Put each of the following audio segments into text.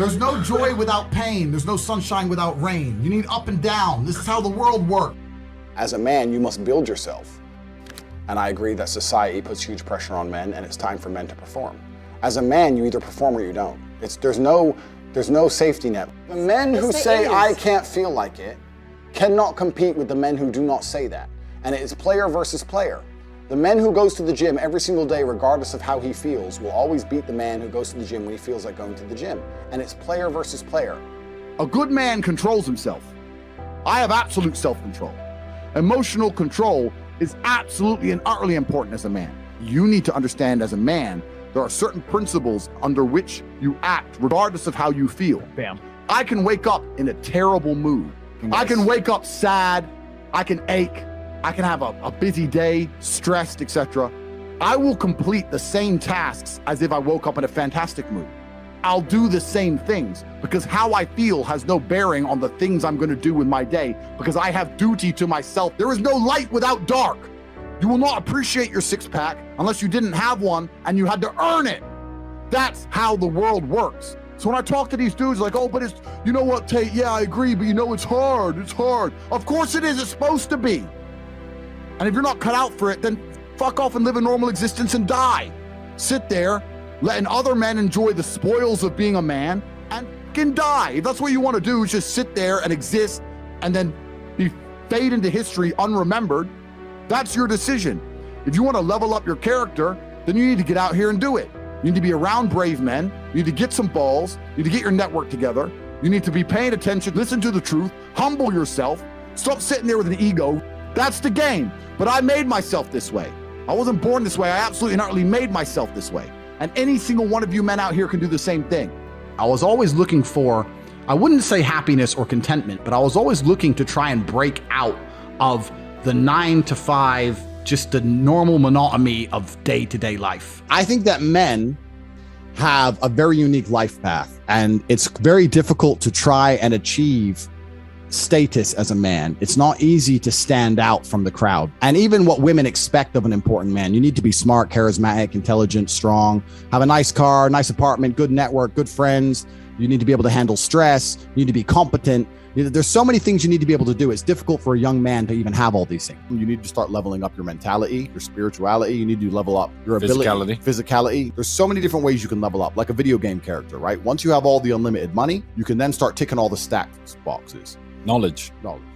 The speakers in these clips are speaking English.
There's no joy without pain. There's no sunshine without rain. You need up and down. This is how the world works. As a man, you must build yourself. And I agree that society puts huge pressure on men, and it's time for men to perform. As a man, you either perform or you don't. There's no safety net. The men who say, I can't feel like it, cannot compete with the men who do not say that. And it is player versus player. The man who goes to the gym every single day, regardless of how he feels, will always beat the man who goes to the gym when he feels like going to the gym. And it's player versus player. A good man controls himself. I have absolute self-control. Emotional control is absolutely and utterly important as a man. You need to understand as a man, there are certain principles under which you act regardless of how you feel. Bam. I can wake up in a terrible mood. Yes. I can wake up sad. I can ache. I can have a busy day, stressed, etc. I will complete the same tasks as if I woke up in a fantastic mood. I'll do the same things because how I feel has no bearing on the things I'm going to do with my day because I have duty to myself. There is no light without dark. You will not appreciate your six-pack unless you didn't have one and you had to earn it. That's how the world works. So when I talk to these dudes like, oh, but it's, you know what, Tate, yeah, I agree, but you know, it's hard. Of course it is, it's supposed to be. And if you're not cut out for it, then fuck off and live a normal existence and die. Sit there, letting other men enjoy the spoils of being a man and fucking die. If that's what you want to do, is just sit there and exist and then fade into history unremembered. That's your decision. If you want to level up your character, then you need to get out here and do it. You need to be around brave men. You need to get some balls. You need to get your network together. You need to be paying attention, listen to the truth, humble yourself, stop sitting there with an ego. That's the game. But I made myself this way. I wasn't born this way. I absolutely and utterly made myself this way. And any single one of you men out here can do the same thing. I was always looking for, I wouldn't say happiness or contentment, but I was always looking to try and break out of the 9 to 5, just the normal monotony of day-to-day life. I think that men have a very unique life path, and it's very difficult to try and achieve status as a man. It's not easy to stand out from the crowd. And even what women expect of an important man, you need to be smart, charismatic, intelligent, strong, have a nice car, nice apartment, good network, good friends. You need to be able to handle stress. You need to be competent. There's so many things you need to be able to do. It's difficult for a young man to even have all these things. You need to start leveling up your mentality, your spirituality. You need to level up your ability, physicality. There's so many different ways you can level up, like a video game character, right? Once you have all the unlimited money, you can then start ticking all the stats boxes. Knowledge.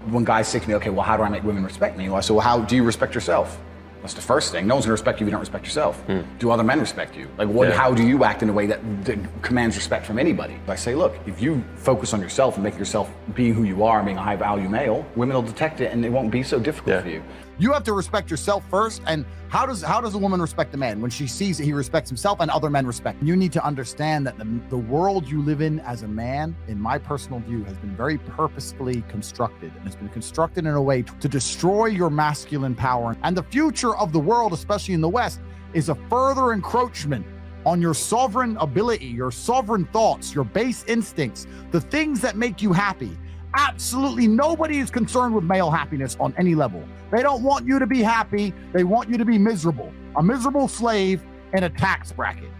When guys say to me, okay, well, how do I make women respect me? Well, I say, well, how do you respect yourself? That's the first thing. No one's gonna respect you if you don't respect yourself. Do other men respect you? Like, how do you act in a way that commands respect from anybody? I say, look, if you focus on yourself and make yourself being who you are, being a high value male, women will detect it and it won't be so difficult for you. You have to respect yourself first. And how does a woman respect a man? When she sees that he respects himself and other men respect him. You need to understand that the world you live in as a man, in my personal view, has been very purposefully constructed. And it's been constructed in a way to destroy your masculine power. And the future of the world, especially in the West, is a further encroachment on your sovereign ability, your sovereign thoughts, your base instincts, the things that make you happy. Absolutely nobody is concerned with male happiness on any level. They don't want you to be happy. They want you to be miserable, a miserable slave in a tax bracket.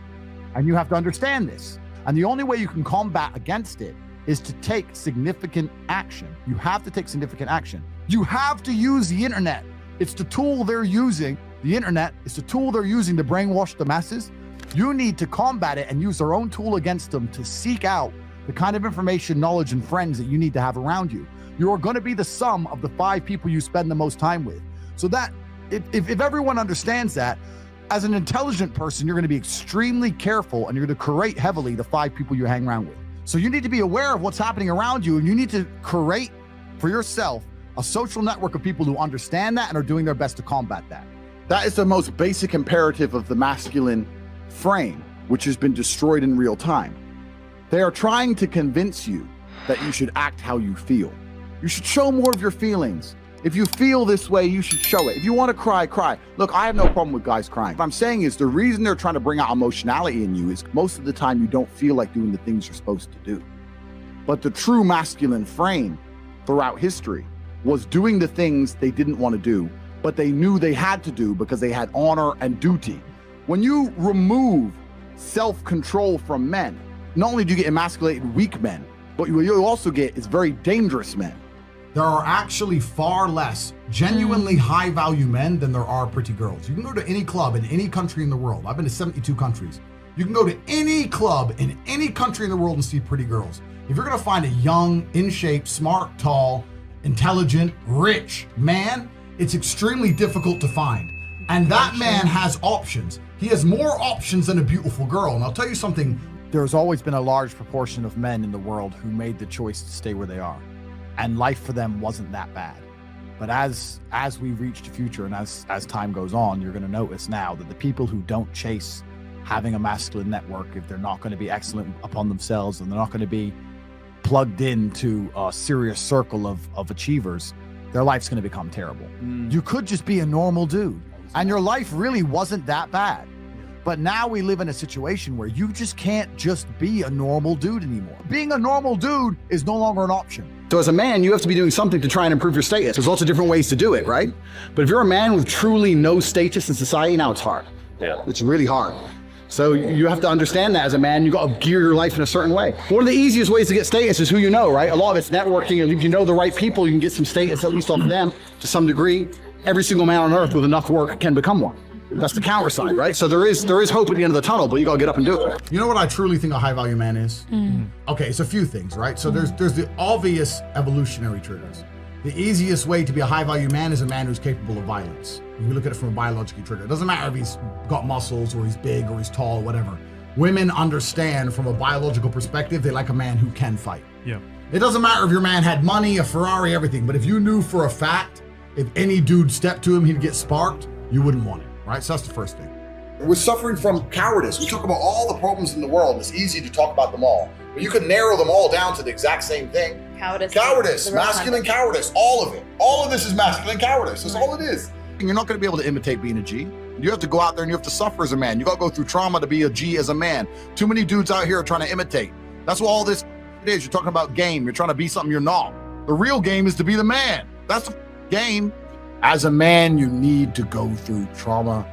And you have to understand this. And the only way you can combat against it is to take significant action. You have to take significant action. You have to use the internet. It's the tool they're using. The internet is the tool they're using to brainwash the masses. You need to combat it and use their own tool against them to seek out the kind of information, knowledge, and friends that you need to have around you. You are going to be the sum of the 5 people you spend the most time with. So that if everyone understands that, as an intelligent person, you're going to be extremely careful and you're going to curate heavily the 5 people you hang around with. So you need to be aware of what's happening around you, and you need to curate for yourself a social network of people who understand that and are doing their best to combat that. That is the most basic imperative of the masculine frame, which has been destroyed in real time. They are trying to convince you that you should act how you feel. You should show more of your feelings. If you feel this way, you should show it. If you want to cry, cry. Look, I have no problem with guys crying. What I'm saying is the reason they're trying to bring out emotionality in you is most of the time you don't feel like doing the things you're supposed to do. But the true masculine frame throughout history was doing the things they didn't want to do, but they knew they had to do because they had honor and duty. When you remove self-control from men, not only do you get emasculated weak men, but what you also get is very dangerous men. There are actually far less genuinely high value men than there are pretty girls. You can go to any club in any country in the world. I've been to 72 countries. You can go to any club in any country in the world and see pretty girls. If you're gonna find a young, in shape, smart, tall, intelligent, rich man, it's extremely difficult to find. And that man has options. He has more options than a beautiful girl. And I'll tell you something. There's always been a large proportion of men in the world who made the choice to stay where they are. And life for them wasn't that bad. But as we reach the future and as time goes on, you're gonna notice now that the people who don't chase having a masculine network, if they're not gonna be excellent upon themselves and they're not gonna be plugged into a serious circle of achievers, their life's gonna become terrible. You could just be a normal dude and your life really wasn't that bad. But now we live in a situation where you just can't just be a normal dude anymore. Being a normal dude is no longer an option. So as a man, you have to be doing something to try and improve your status. There's lots of different ways to do it, right? But if you're a man with truly no status in society, now it's hard. Yeah. It's really hard. So you have to understand that as a man, you got to gear your life in a certain way. One of the easiest ways to get status is who you know, right? A lot of it's networking, and if you know the right people, you can get some status at least off of them to some degree. Every single man on earth with enough work can become one. That's the counter side, right? So there is hope at the end of the tunnel, but you gotta get up and do it. You know what I truly think a high value man is? Okay, it's a few things, right? So there's the obvious evolutionary triggers. The easiest way to be a high value man is a man who's capable of violence. If we look at it from a biological trigger, it doesn't matter if he's got muscles or he's big or he's tall or whatever. Women understand from a biological perspective, they like a man who can fight. Yeah. It doesn't matter if your man had money, a Ferrari, everything, but if you knew for a fact, if any dude stepped to him, he'd get sparked, you wouldn't want it, right? So that's the first thing. We're suffering from cowardice. We talk about all the problems in the world. It's easy to talk about them all, but you can narrow them all down to the exact same thing. Cowardice, masculine cowardice, all of it. All of this is masculine cowardice. That's all it is. You're not going to be able to imitate being a G. You have to go out there and you have to suffer as a man. You got to go through trauma to be a G as a man. Too many dudes out here are trying to imitate. That's what all this is. You're talking about game. You're trying to be something you're not. The real game is to be the man. That's the game. As a man, you need to go through trauma.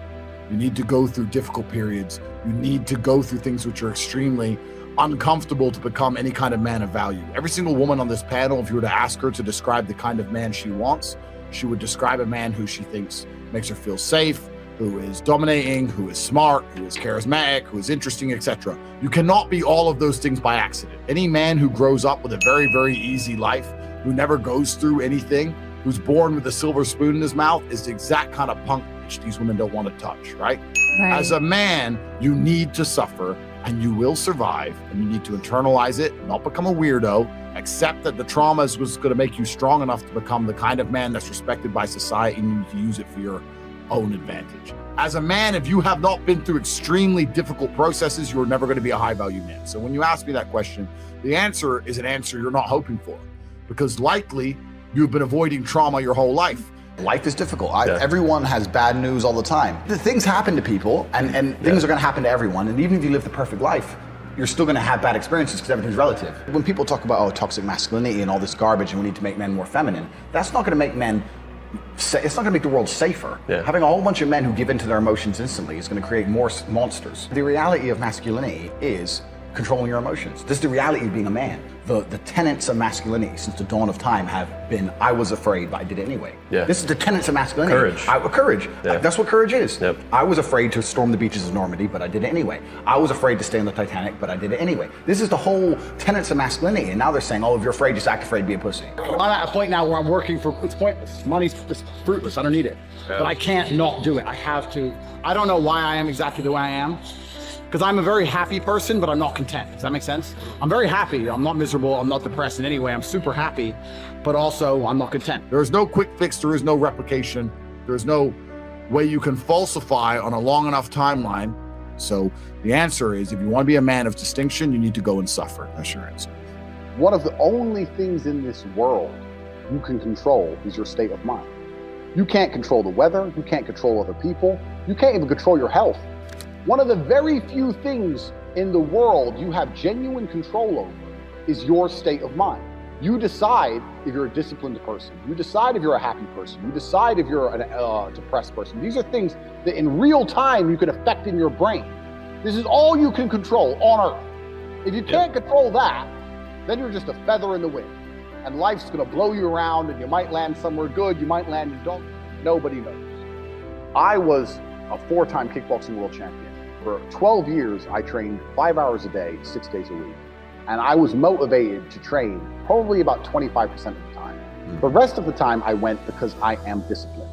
You need to go through difficult periods. You need to go through things which are extremely uncomfortable to become any kind of man of value. Every single woman on this panel, if you were to ask her to describe the kind of man she wants, she would describe a man who she thinks makes her feel safe, who is dominating, who is smart, who is charismatic, who is interesting, etc. You cannot be all of those things by accident. Any man who grows up with a very, very easy life, who never goes through anything, who's born with a silver spoon in his mouth is the exact kind of punk which these women don't want to touch, right? As a man, you need to suffer and you will survive, and you need to internalize it, not become a weirdo, accept that the trauma is what's going to make you strong enough to become the kind of man that's respected by society, and you need to use it for your own advantage. As a man, if you have not been through extremely difficult processes, you're never going to be a high value man. So when you ask me that question, the answer is an answer you're not hoping for, because likely you've been avoiding trauma your whole life. Life is difficult. Everyone has bad news all the time. The things happen to people, and things are going to happen to everyone. And even if you live the perfect life, you're still going to have bad experiences because everything's relative. When people talk about toxic masculinity and all this garbage, and we need to make men more feminine, that's not going to make men. It's not going to make the world safer. Having a whole bunch of men who give in to their emotions instantly is going to create more monsters. The reality of masculinity is controlling your emotions. This is the reality of being a man. The tenets of masculinity since the dawn of time have been, I was afraid, but I did it anyway. This is the tenets of masculinity. Courage. That's what courage is. I was afraid to storm the beaches of Normandy, but I did it anyway. I was afraid to stay on the Titanic, but I did it anyway. This is the whole tenets of masculinity, and now they're saying, oh, if you're afraid, just act afraid, be a pussy. I'm at a point now where I'm working for, it's pointless. Money's just fruitless, I don't need it. But I can't not do it, I have to. I don't know why I am exactly the way I am. Because I'm a very happy person, but I'm not content. Does that make sense? I'm very happy. I'm not miserable. I'm not depressed in any way. I'm super happy, but also I'm not content. There is no quick fix. There is no replication. There's no way you can falsify on a long enough timeline. So the answer is, if you want to be a man of distinction, you need to go and suffer. That's your answer. One of the only things in this world you can control is your state of mind. You can't control the weather. You can't control other people. You can't even control your health. One of the very few things in the world you have genuine control over is your state of mind. You decide if you're a disciplined person. You decide if you're a happy person. You decide if you're a depressed person. These are things that in real time you can affect in your brain. This is all you can control on Earth. If you can't control that, then you're just a feather in the wind. And life's gonna blow you around, and you might land somewhere good, you might land in don't. Nobody knows. I was a 4-time kickboxing world champion. For 12 years, I trained 5 hours a day, 6 days a week. And I was motivated to train probably about 25% of the time. The rest of the time I went because I am disciplined.